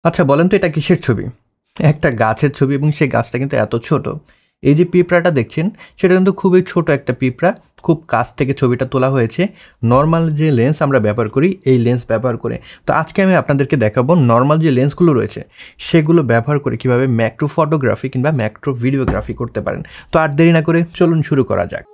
আচ্ছা বলেন তো এটা কিসের ছবি? একটা গাছের ছবি এবং সেই গাছটা কিন্তু এত ছোট। এই যে পিঁপড়াটা দেখছেন সেটা কিন্তু খুবই ছোট একটা পিঁপড়া। খুব কাছ থেকে ছবিটা তোলা হয়েছে নর্মাল যে লেন্স আমরা ব্যবহার করি এই লেন্স ব্যবহার করে। তো আজকে আমি আপনাদেরকে দেখাবো নর্মাল যে লেন্সগুলো রয়েছে সেগুলো ব্যবহার করে কীভাবে ম্যাক্রো ফটোগ্রাফি কিংবা ম্যাক্রো ভিডিওগ্রাফি করতে পারেন। তো আর দেরি না করে চলুন শুরু করা যাক।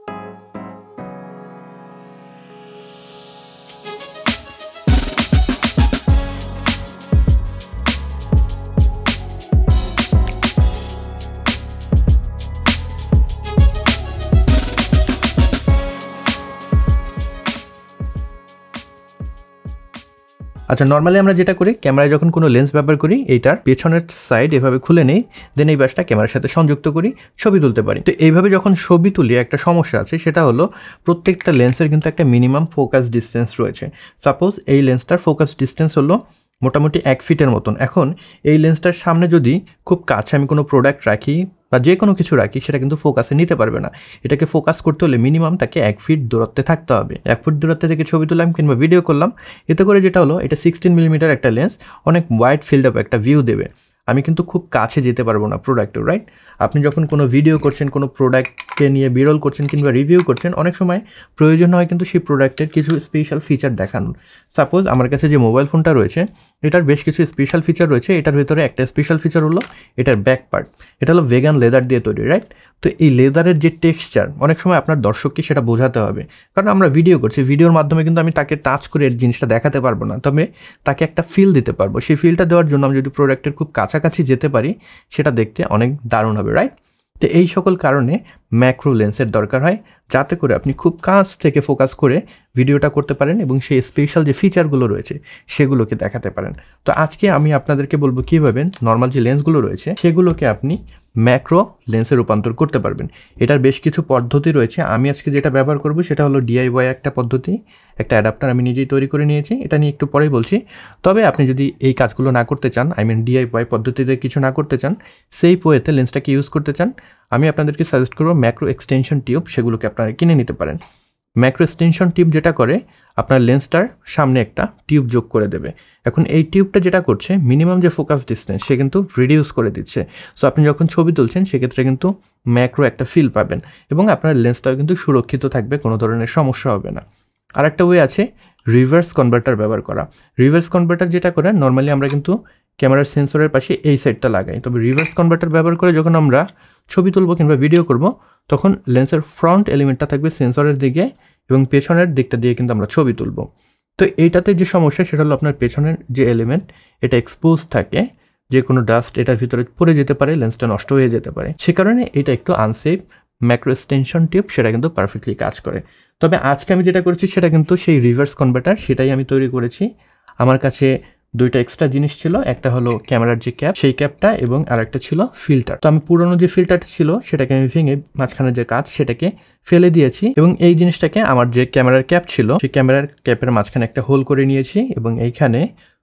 আচ্ছা নর্মালি আমরা যেটা করি ক্যামেরায় যখন কোনো লেন্স ব্যবহার করি এইটার পেছনের সাইড এভাবে খুলে নেই, দেন এই বাসটা ক্যামেরার সাথে সংযুক্ত করি, ছবি তুলতে পারি। তো এইভাবে যখন ছবি তুলি একটা সমস্যা আছে, সেটা হলো প্রত্যেকটা লেন্সের কিন্তু একটা মিনিমাম ফোকাস ডিস্টেন্স রয়েছে। সাপোজ এই লেন্সটার ফোকাস ডিস্টেন্স হলো মোটামুটি 1 ফিটের মতন। এখন এই লেন্সটার সামনে যদি খুব কাছে আমি কোনো প্রোডাক্ট রাখি বা যে কোনো কিছু রাখি সেটা কিন্তু ফোকাসে নিতে পারবে না। এটাকে ফোকাস করতে হলে মিনিমাম তাকে 1 ফিট দূরত্বে থাকতে হবে। 1 ফুট দূরত্বে থেকে ছবি তুললাম কিংবা ভিডিও করলাম, এতে করে যেটা হলো এটা 16 মিলিমিটার একটা লেন্স, অনেক ওয়াইড ফিল্ড আপ একটা ভিউ দেবে। আমি কিন্তু খুব কাছে যেতে পারবো না প্রোডাক্টের, রাইট? আপনি যখন কোনো ভিডিও করছেন, কোনো প্রোডাক্টকে নিয়ে বিরল করছেন কিংবা রিভিউ করছেন, অনেক সময় প্রয়োজন হয় কিন্তু সেই প্রোডাক্টের কিছু স্পেশাল ফিচার দেখানোর। সাপোজ আমার কাছে যে মোবাইল ফোনটা রয়েছে এটার বেশ কিছু স্পেশাল ফিচার রয়েছে। এটার ভিতরে একটা স্পেশাল ফিচার হলো এটার ব্যাক পার্ট, এটা হলো ভেগান লেদার দিয়ে তৈরি, রাইট? তো এই লেদারের যে টেক্সচার অনেক সময় আপনার দর্শককে সেটা বোঝাতে হবে, কারণ আমরা ভিডিও করছি, ভিডিওর মাধ্যমে কিন্তু আমি তাকে টাচ করে এর জিনিসটা দেখাতে পারবো না, তবে তাকে একটা ফিল দিতে পারবো। সেই ফিলটা দেওয়ার জন্য আমি যদি প্রোডাক্টের খুব কাছাকাছি যেতে পারি সেটা দেখতে অনেক দারুণ হবে, রাইট? তো এই সকল কারণে ম্যাক্রো লেন্সের দরকার হয়, যাতে করে আপনি খুব কাছ থেকে ফোকাস করে ভিডিওটা করতে পারেন এবং সেই স্পেশাল যে ফিচারগুলো রয়েছে সেগুলোকে দেখাতে পারেন। তো আজকে আমি আপনাদেরকে বলবো কীভাবে নর্মাল যে লেন্সগুলো রয়েছে সেগুলোকে আপনি ম্যাক্রো লেন্সে রূপান্তর করতে পারবেন। এটার বেশ কিছু পদ্ধতি রয়েছে। আমি আজকে যেটা ব্যবহার করব সেটা হলো DIY একটা পদ্ধতি, একটা অ্যাডাপ্টার আমি নিজেই তৈরি করে নিয়েছি, এটা নিয়ে একটু পরেই বলছি। তবে আপনি যদি এই কাজগুলো না করতে চান, DIY পদ্ধতিতে কিছু না করতে চান, সেই ওয়েতে লেন্সটাকে ইউজ করতে চান, আমি আপনাদেরকে সাজেস্ট করবো ম্যাক্রো এক্সটেনশন টিউব, সেগুলোকে আপনারা কিনে নিতে পারেন। ম্যাক্রো এক্সটেনশন টিউব যেটা করে আপনার লেন্সটার সামনে একটা টিউব যোগ করে দেবে। এখন এই টিউবটা যেটা করছে মিনিমাম যে ফোকাস ডিস্টেন্স সে কিন্তু রিডিউস করে দিচ্ছে। সো আপনি যখন ছবি তুলছেন সেক্ষেত্রে কিন্তু ম্যাক্রো একটা ফিল পাবেন এবং আপনার লেন্সটাও কিন্তু সুরক্ষিত থাকবে, কোনো ধরনের সমস্যা হবে না। আরেকটা ওয়ে আছে রিভার্স কনভার্টার ব্যবহার করা। রিভার্স কনভার্টার যেটা করে নর্মালি আমরা কিন্তু ক্যামেরার সেন্সরের পাশে এই সাইডটা লাগাই, তবে রিভার্স কনভার্টার ব্যবহার করে যখন আমরা ছবি তুলব কিংবা ভিডিও করব তখন লেন্সের ফ্রন্ট এলিমেন্টটা থাকবে সেন্সরের দিকে এবং পেছনের দিকটা দিয়ে কিন্তু আমরা ছবি তুলব। তো এইটাতে যে সমস্যা সেটা হলো আপনার পেছনের যে এলিমেন্ট এটা এক্সপোজ থাকে, যে কোনো ডাস্ট এটার ভিতরে পড়ে যেতে পারে, লেন্সটা নষ্ট হয়ে যেতে পারে। সে কারণে এটা একটু আনসেফ। ম্যাক্রো এক্সটেনশন টিউব সেটা কিন্তু পারফেক্টলি কাজ করে। তবে আজকে আমি যেটা করেছি সেটা কিন্তু সেই রিভার্স কনভার্টার, সেটাই আমি তৈরি করেছি। আমার কাছে দুইটা এক্সট্রা জিনিস ছিল, একটা হলো ক্যামেরার যে ক্যাপ সেই ক্যাপটা এবং আরেকটা ছিল ফিল্টার। তো আমি পুরনো যে ফিল্টারটা ছিল সেটাকে আমি ভেঙে মাঝখানে যে কাঁচ সেটাকে ফেলে দিয়েছি এবং এই জিনিসটাকে আমার যে ক্যামেরার ক্যাপ ছিল সেই ক্যামেরার ক্যাপের মাঝখানে একটা হোল করে নিয়েছি এবং এইখানে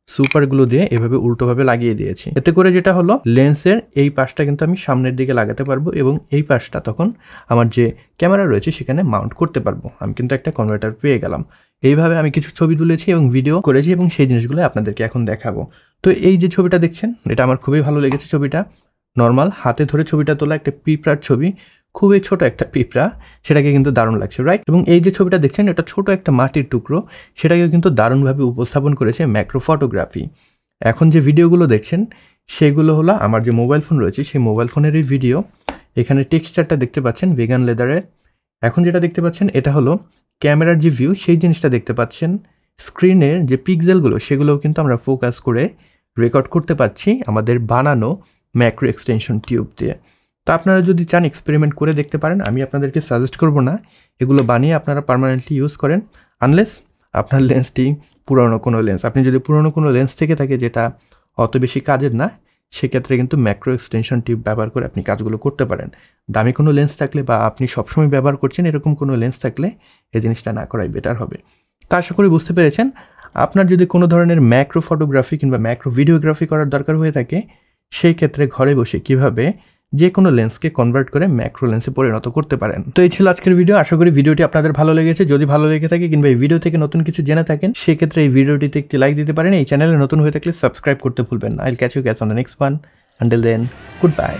সুপার গ্লু দিয়ে এভাবে উল্টোভাবে লাগিয়ে দিয়েছি। এতে করে যেটা হলো লেন্সের এই পাশটা কিন্তু আমি সামনের দিকে লাগাতে পারবো এবং এই পাশটা তখন আমার যে ক্যামেরা রয়েছে সেখানে মাউন্ট করতে পারবো। আমি কিন্তু একটা কনভার্টার পেয়ে গেলাম। এইভাবে আমি কিছু ছবি তুলেছি এবং ভিডিও করেছি এবং সেই জিনিসগুলো আপনাদেরকে এখন দেখাবো। তো এই যে ছবিটা দেখছেন এটা আমার খুবই ভালো লেগেছে। ছবিটা নর্মাল হাতে ধরে ছবিটা তোলা, একটা পিঁপড়ার ছবি, খুবই ছোট একটা পিঁপড়া, সেটাকে কিন্তু দারুণ লাগছে, রাইট? এবং এই যে ছবিটা দেখছেন এটা ছোট একটা মাটির টুকরো, সেটাকে কিন্তু দারুণভাবে উপস্থাপন করেছে ম্যাক্রো ফটোগ্রাফি। এখন যে ভিডিওগুলো দেখছেন সেগুলো হলো আমার যে মোবাইল ফোন রয়েছে সেই মোবাইল ফোনেরই ভিডিও। এখানে টেক্সচারটা দেখতে পাচ্ছেন ভেগান লেদারের। এখন যেটা দেখতে পাচ্ছেন এটা হলো ক্যামেরার যে ভিউ সেই জিনিসটা দেখতে পাচ্ছেন। স্ক্রিনের যে পিক্সেলগুলো সেগুলোও কিন্তু আমরা ফোকাস করে রেকর্ড করতে পারছি আমাদের বানানো ম্যাক্রো এক্সটেনশন টিউব দিয়ে। তা আপনারা যদি চান এক্সপেরিমেন্ট করে দেখতে পারেন, আমি আপনাদেরকে সাজেস্ট করব না এগুলো বানিয়ে আপনারা পার্মানেন্টলি ইউজ করেন, আনলেস আপনার লেন্সটি পুরনো কোনো লেন্স। আপনি যদি পুরনো কোনো লেন্স থেকে থাকে যেটা অত বেশি কাজের না, সেক্ষেত্রে কিন্তু ম্যাক্রো এক্সটেনশন টিউব ব্যবহার করে আপনি কাজগুলো করতে পারেন। দামি কোনো লেন্স থাকলে বা আপনি সবসময় ব্যবহার করছেন এরকম কোনো লেন্স থাকলে এই জিনিসটা না করাই বেটার হবে। তা আশা করি বুঝতে পেরেছেন। আপনার যদি কোনো ধরনের ম্যাক্রো ফটোগ্রাফি কিংবা ম্যাক্রো ভিডিওগ্রাফি করার দরকার হয়ে থাকে সেই ক্ষেত্রে ঘরে বসে কিভাবে যে কোনো লেন্সকে কনভার্ট করে ম্যাক্রো লেন্সে পরিণত করতে পারেন। তো এই ছিল আজকের ভিডিও। আশা করি ভিডিওটি আপনাদের ভালো লেগেছে। যদি ভালো লেগে থাকে কিংবা এই ভিডিও থেকে নতুন কিছু জেনে থাকেন, সেক্ষেত্রে এই ভিডিওটিতে একটি লাইক দিতে পারেন। এই চ্যানেলে নতুন হয়ে থাকলে সাবস্ক্রাইব করতে ভুলবেন না। I'll catch you guys on the next one. Until then, good bye.